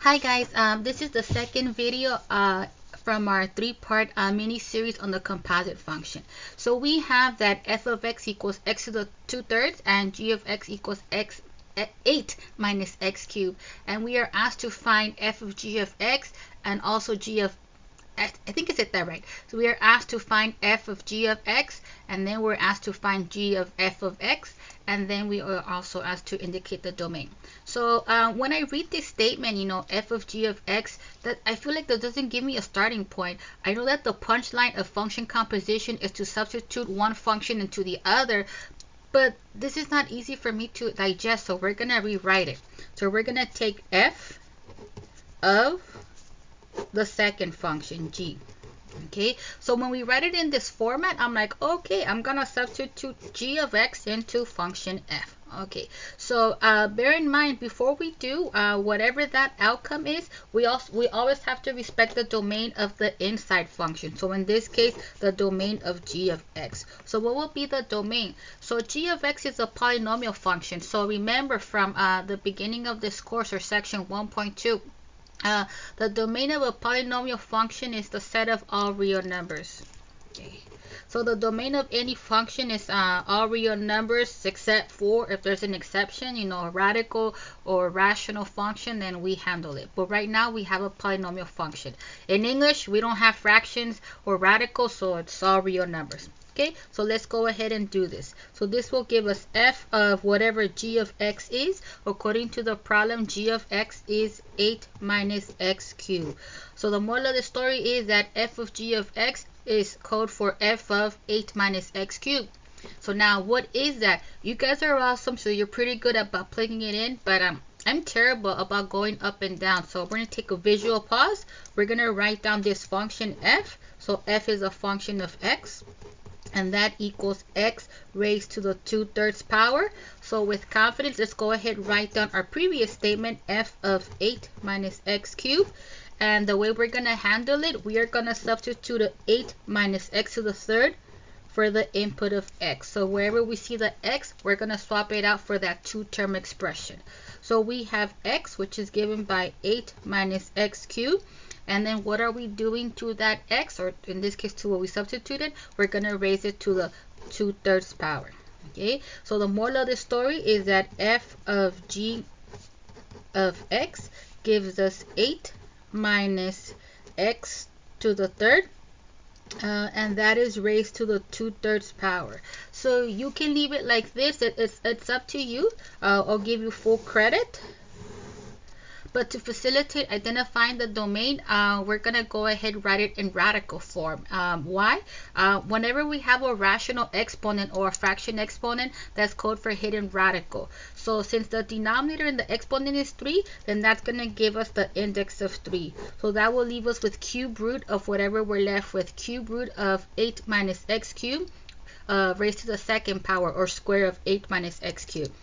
Hi guys, this is the second video from our three-part mini series on the composite function. So we have that f of x equals x to the 2/3 and g of x equals x 8 minus x cubed, and we are asked to find f of g of x and also g of I think I said that right. So we are asked to find f of g of x, and then we're asked to find g of f of x, and then we are also asked to indicate the domain. So when I read this statement, f of g of x, that I feel like that doesn't give me a starting point. I know that the punchline of function composition is to substitute one function into the other, but this is not easy for me to digest, so we're gonna rewrite it. So we're gonna take f of the second function, g. Okay, so when we write it in this format, I'm like, okay, I'm gonna substitute g of x into function f. Okay, so bear in mind, before we do whatever that outcome is, we always have to respect the domain of the inside function. So in this case, the domain of g of x. So what will be the domain? So g of x is a polynomial function. So remember from the beginning of this course, or section 1.2, the domain of a polynomial function is the set of all real numbers. Okay. So the domain of any function is all real numbers, except for if there's an exception, a radical or rational function, then we handle it. But right now we have a polynomial function. In English, we don't have fractions or radicals, so it's all real numbers. Okay, so let's go ahead and do this. So this will give us f of whatever g of x is. According to the problem, g of x is 8 minus x cubed. So the moral of the story is that f of g of x is code for f of 8 minus x cubed. So now what is that? You guys are awesome, so you're pretty good about plugging it in, but I'm terrible about going up and down. So we're going to take a visual pause. We're going to write down this function f. So f is a function of x, and that equals x raised to the 2/3 power. So with confidence, let's go ahead and write down our previous statement, f of 8 minus x cubed. And the way we're going to handle it, we are going to substitute 8 minus x to the 3rd for the input of x. So wherever we see the x, we're going to swap it out for that two-term expression. So we have x, which is given by 8 minus x cubed. And then what are we doing to that x, or in this case to what we substituted? We're going to raise it to the 2/3 power. Okay, so the moral of the story is that f of g of x gives us 8 minus x to the 3rd, and that is raised to the 2/3 power. So you can leave it like this. It's up to you. I'll give you full credit. But to facilitate identifying the domain, we're going to go ahead and write it in radical form. Why? Whenever we have a rational exponent or a fraction exponent, that's code for hidden radical. So since the denominator in the exponent is 3, then that's going to give us the index of 3. So that will leave us with cube root of whatever we're left with. Cube root of 8 minus x cubed raised to the 2nd power, or square of 8 minus x cubed.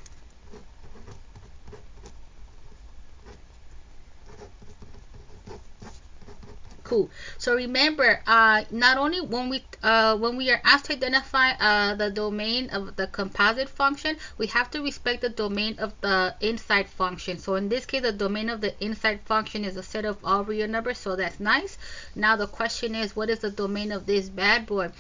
Cool. So remember, not only when we are asked to identify the domain of the composite function, we have to respect the domain of the inside function. So in this case, the domain of the inside function is a set of all real numbers, so that's nice. Now the question is, what is the domain of this bad boy?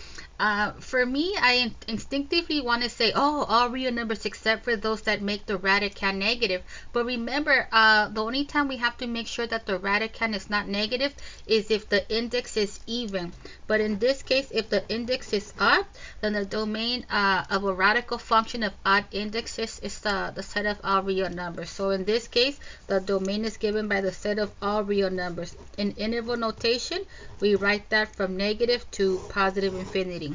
For me, I instinctively want to say, oh, all real numbers except for those that make the radicand negative. But remember, the only time we have to make sure that the radicand is not negative is if the index is even. But in this case, if the index is odd, then the domain of a radical function of odd indexes is the set of all real numbers. So in this case, the domain is given by the set of all real numbers. In interval notation, we write that from negative to positive infinity.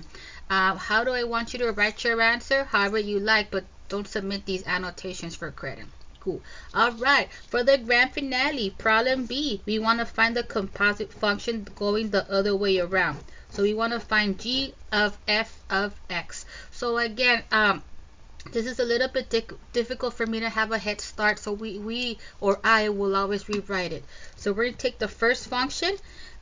How do I want you to write your answer? However you like, but don't submit these annotations for credit. Cool. All right, for the grand finale, problem B, we want to find the composite function going the other way around. So we want to find g of f of x. So again, this is a little bit difficult for me to have a head start, so I will always rewrite it. So we're going to take the first function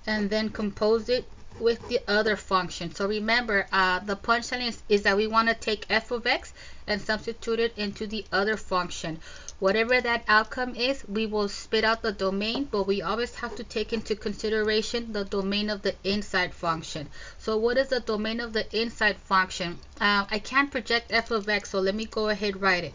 and then compose it with the other function. So remember, the punchline is that we want to take f of x and substitute it into the other function. Whatever that outcome is, we will spit out the domain, but we always have to take into consideration the domain of the inside function. So what is the domain of the inside function? I can't project f of x, so let me go ahead and write it.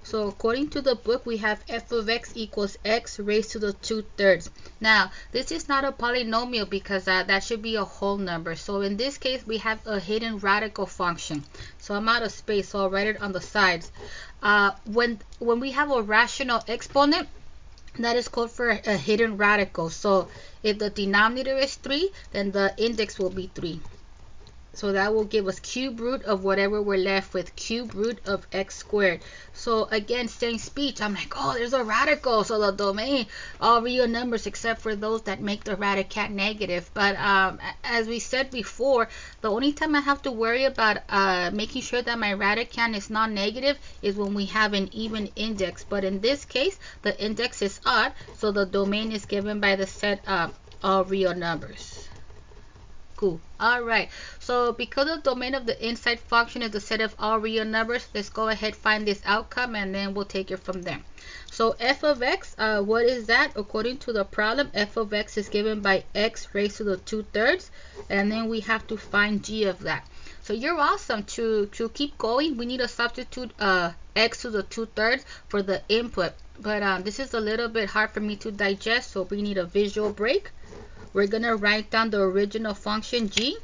So according to the book, we have f of x equals x raised to the 2/3. Now, this is not a polynomial because that should be a whole number. So in this case, we have a hidden radical function. So I'm out of space, so I'll write it on the sides. When we have a rational exponent, that is called for a hidden radical. So if the denominator is 3, then the index will be 3. So that will give us cube root of whatever we're left with, cube root of x squared. So again, same speech. I'm like, oh, there's a radical. So the domain, all real numbers except for those that make the radicand negative. But as we said before, the only time I have to worry about making sure that my radicand is non-negative is when we have an even index. But in this case, the index is odd. So the domain is given by the set of all real numbers. Cool. All right. So because the domain of the inside function is the set of all real numbers, let's go ahead find this outcome and then we'll take it from there. So f of x, what is that? According to the problem, f of x is given by x raised to the 2/3, and then we have to find g of that. So you're awesome. To keep going, we need to substitute x to the 2/3 for the input. But this is a little bit hard for me to digest, so we need a visual break. We're going to write down the original function g.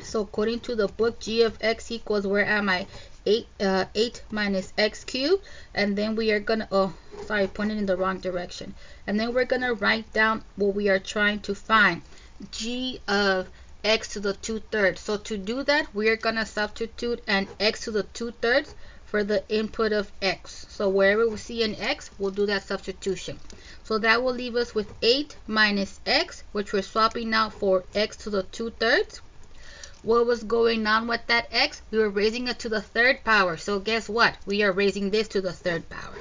So according to the book, g of x equals, where am I? 8 minus x cubed. And then we are going to, oh, sorry, pointed in the wrong direction. And then we're going to write down what we are trying to find. G of x to the 2/3. So to do that, we are going to substitute an x to the 2/3 for the input of x. So wherever we see an x, we'll do that substitution. So that will leave us with 8 minus x, which we're swapping out for x to the 2/3. What was going on with that x? We were raising it to the 3rd power. So guess what? We are raising this to the 3rd power.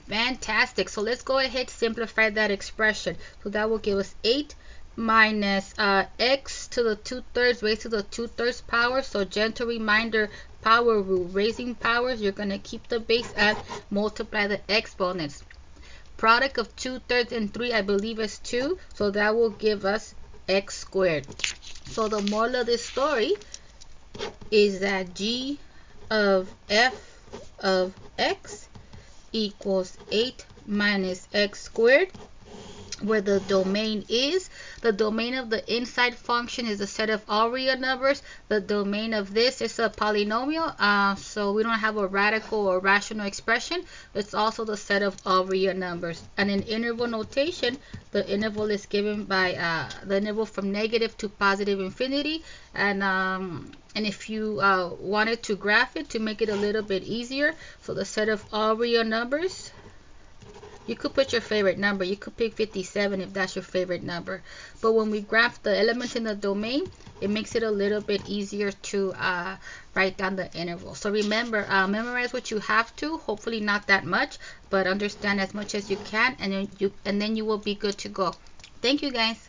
Fantastic. So let's go ahead and simplify that expression. So that will give us 8 minus x to the 2/3 raised to the 2/3 power. So gentle reminder, power rule. Raising powers, you're going to keep the base at, multiply the exponents. Product of 2/3 and 3, I believe, is 2. So that will give us x squared. So the moral of this story is that g of f of x equals 8 minus x squared, where the domain is. The domain of the inside function is the set of all real numbers. The domain of this is a polynomial, so we don't have a radical or rational expression. It's also the set of all real numbers. And in interval notation, the interval is given by the interval from negative to positive infinity. And if you wanted to graph it to make it a little bit easier, so the set of all real numbers, you could put your favorite number. You could pick 57 if that's your favorite number. But when we graph the elements in the domain, it makes it a little bit easier to write down the interval. So remember, memorize what you have to. Hopefully not that much, but understand as much as you can, and then you will be good to go. Thank you, guys.